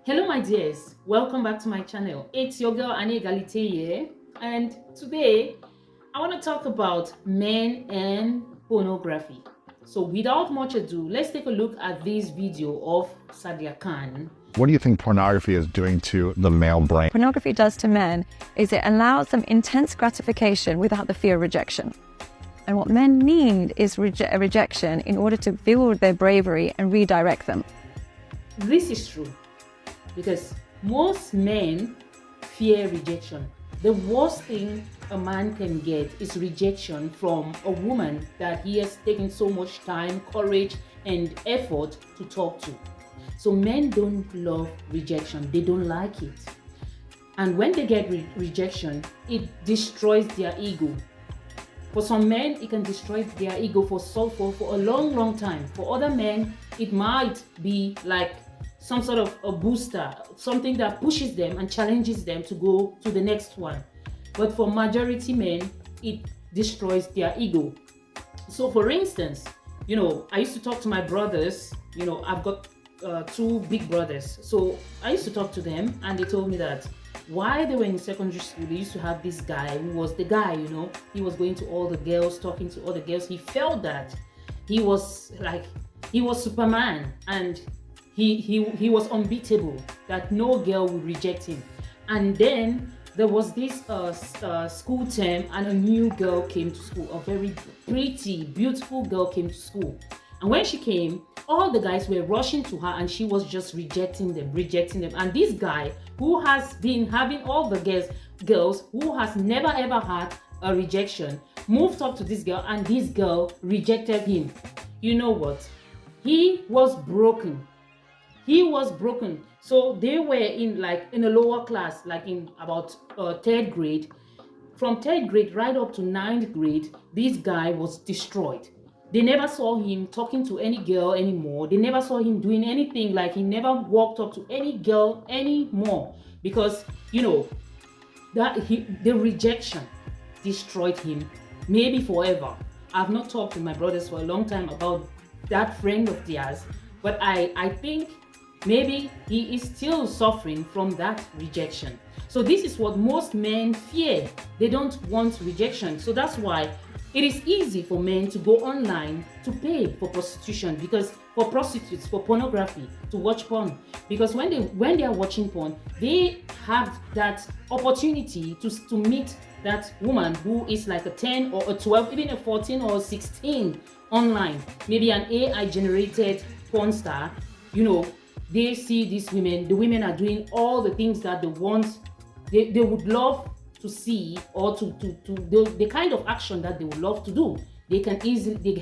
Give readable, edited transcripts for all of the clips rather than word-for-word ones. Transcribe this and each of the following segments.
Hello my dears, welcome back to my channel. It's your girl Annie Egalite here, and today I want to talk about men and pornography. So without much ado, let's take a look at this video of Sadia Khan. What do you think pornography is doing to the male brain? Pornography does to men is it allows them intense gratification without the fear of rejection. And what men need is rejection in order to build their bravery and redirect them. This is true because most men fear rejection. The worst thing a man can get is rejection from a woman that he has taken so much time, courage, and effort to talk to. So men don't love rejection. They don't like it. And when they get rejection, it destroys their ego. For some men, it can destroy their ego for a long time. For other men, it might be like some sort of a booster, something that pushes them and challenges them to go to the next one. But for majority men, it destroys their ego. So for instance, I used to talk to my brothers. I've got two big brothers. So I used to talk to them and they told me that while they were in secondary school, they used to have this guy who was the guy, he was going to all the girls, talking to all the girls. He felt that he was Superman, and he was unbeatable, that no girl would reject him. And then there was this school term and a new girl came to school, a very pretty, beautiful girl came to school. And when she came, all the guys were rushing to her and she was just rejecting them. And this guy who has been having all the girls who has never ever had a rejection, moved up to this girl and this girl rejected him. You know what? He was broken. So they were in a lower class, like in about third grade. From third grade right up to ninth grade, this guy was destroyed. They never saw him talking to any girl anymore. They never saw him doing anything. Like, he never walked up to any girl anymore because the rejection destroyed him, maybe forever. I've not talked to my brothers for a long time about that friend of theirs, but I think maybe he is still suffering from that rejection. So this is what most men fear. They don't want rejection. So that's why it is easy for men to go online to pay for prostitution, because for prostitutes, for pornography, to watch porn. Because when they are watching porn, they have that opportunity to meet that woman who is like a 10 or a 12, even a 14 or a 16 online, maybe an AI generated porn star. They see these women, the women are doing all the things that they want, they would love to see, or to the kind of action that they would love to do. They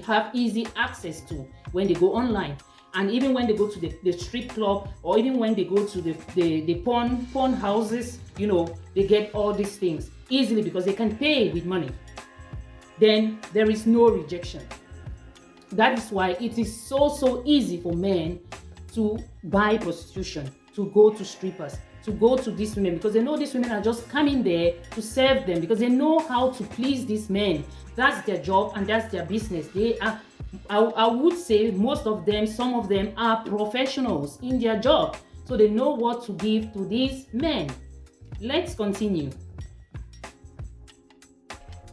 have easy access to when they go online. And even when they go to the strip club, or even when they go to the porn houses, they get all these things easily because they can pay with money. Then there is no rejection. That is why it is so easy for men to buy prostitution, to go to strippers, to go to these women, because they know these women are just coming there to serve them, because they know how to please these men. That's their job and that's their business. They are, I would say most of them, some of them are professionals in their job, so they know what to give to these men. Let's continue.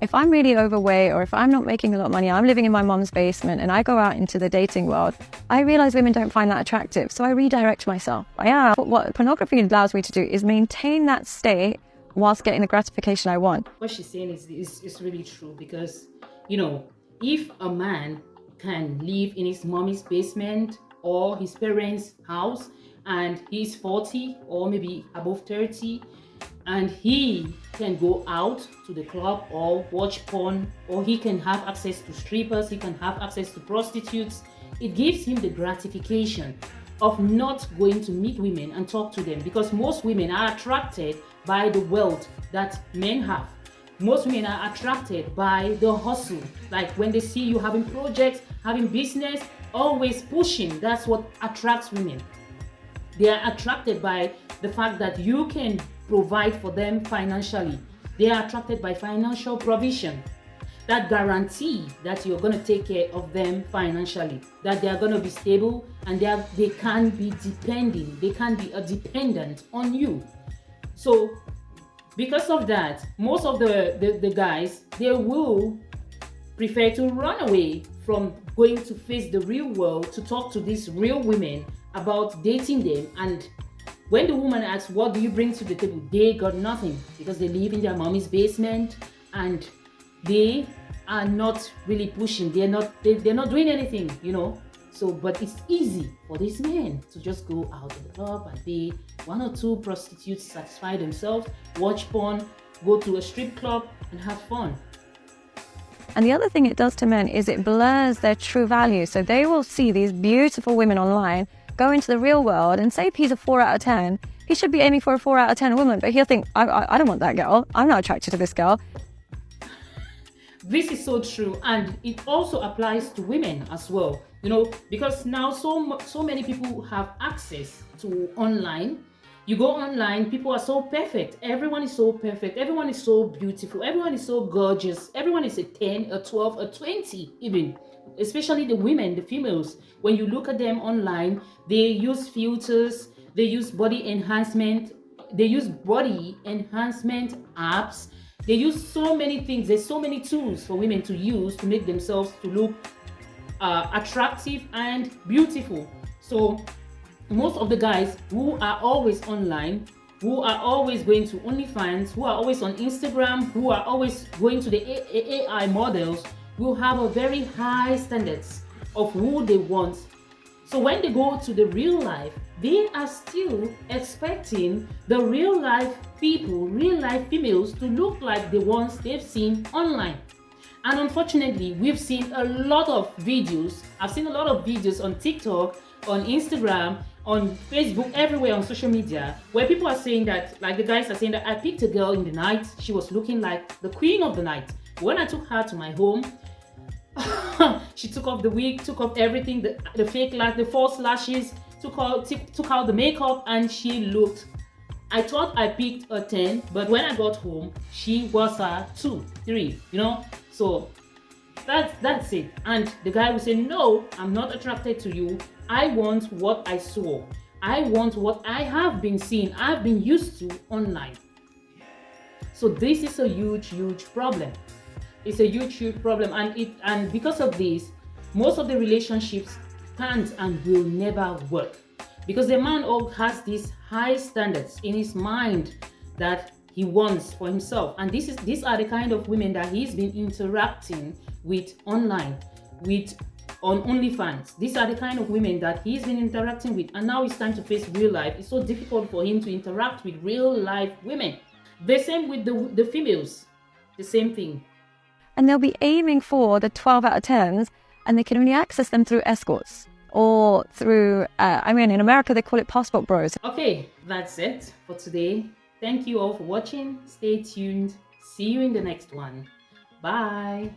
If I'm really overweight, or if I'm not making a lot of money, I'm living in my mom's basement and I go out into the dating world, I realize women don't find that attractive. So I redirect myself. What pornography allows me to do is maintain that state whilst getting the gratification I want. What she's saying is really true, because, if a man can live in his mommy's basement or his parents' house and he's 40 or maybe above 30, and he can go out to the club or watch porn, or he can have access to strippers, he can have access to prostitutes, it gives him the gratification of not going to meet women and talk to them, because most women are attracted by the wealth that men have. Most women are attracted by the hustle. Like when they see you having projects, having business, always pushing, that's what attracts women. They are attracted by the fact that you can provide for them financially. They are attracted by financial provision. that guarantee that you're going to take care of them financially, that they are going to be stable, and they can be depending, they can be a dependent on you. So because of that, most of the guys, they will prefer to run away from going to face the real world, to talk to these real women about dating them. And when the woman asks, what do you bring to the table, they got nothing, because they live in their mommy's basement and they are not really pushing, they're not doing anything, you know. So but it's easy for these men to just go out to the club and pay 1 or 2 prostitutes, satisfy themselves, watch porn, go to a strip club and have fun. And the other thing it does to men is it blurs their true value. So they will see these beautiful women online, go into the real world, and say if he's a 4 out of 10, he should be aiming for a 4 out of 10 woman. But he'll think, I don't want that girl. I'm not attracted to this girl. This is so true, and it also applies to women as well, you know, because now so many people have access to online. You go online, people are so perfect. Everyone is so perfect. Everyone is so beautiful. Everyone is so gorgeous. Everyone is a 10, a 12, a 20 even. Especially the women, the females. When you look at them online, they use filters, they use body enhancement, apps. They use so many things. There's so many tools for women to use to make themselves to look attractive and beautiful. So most of the guys who are always online, who are always going to OnlyFans, who are always on Instagram, who are always going to the AI models, will have a very high standards of who they want. So when they go to the real life, they are still expecting the real life people, real life females, to look like the ones they've seen online. And unfortunately, we've seen a lot of videos. I've seen a lot of videos on TikTok, on Instagram, on Facebook, everywhere on social media, where people are saying that, like the guys are saying that I picked a girl in the night, she was looking like the queen of the night. When I took her to my home, she took off the wig, took off everything, the fake lash, the false lashes, took out the makeup, and she looked, I thought I picked a 10, but when I got home, she was a 2, 3, you know. So that's it. And the guy will say, no, I'm not attracted to you. I want what I saw. I want what I have been seeing, I've been used to online. So this is a huge problem. It's a huge problem, and because of this, most of the relationships can't and will never work, because the man has these high standards in his mind that he wants for himself. And these are the kind of women that he's been interacting with online, on OnlyFans. These are the kind of women that he's been interacting with, and now it's time to face real life. It's so difficult for him to interact with real life women. The same with the females, the same thing. And they'll be aiming for the 12 out of 10s, and they can only access them through escorts or through, in America, they call it passport bros. Okay, that's it for today. Thank you all for watching. Stay tuned. See you in the next one. Bye.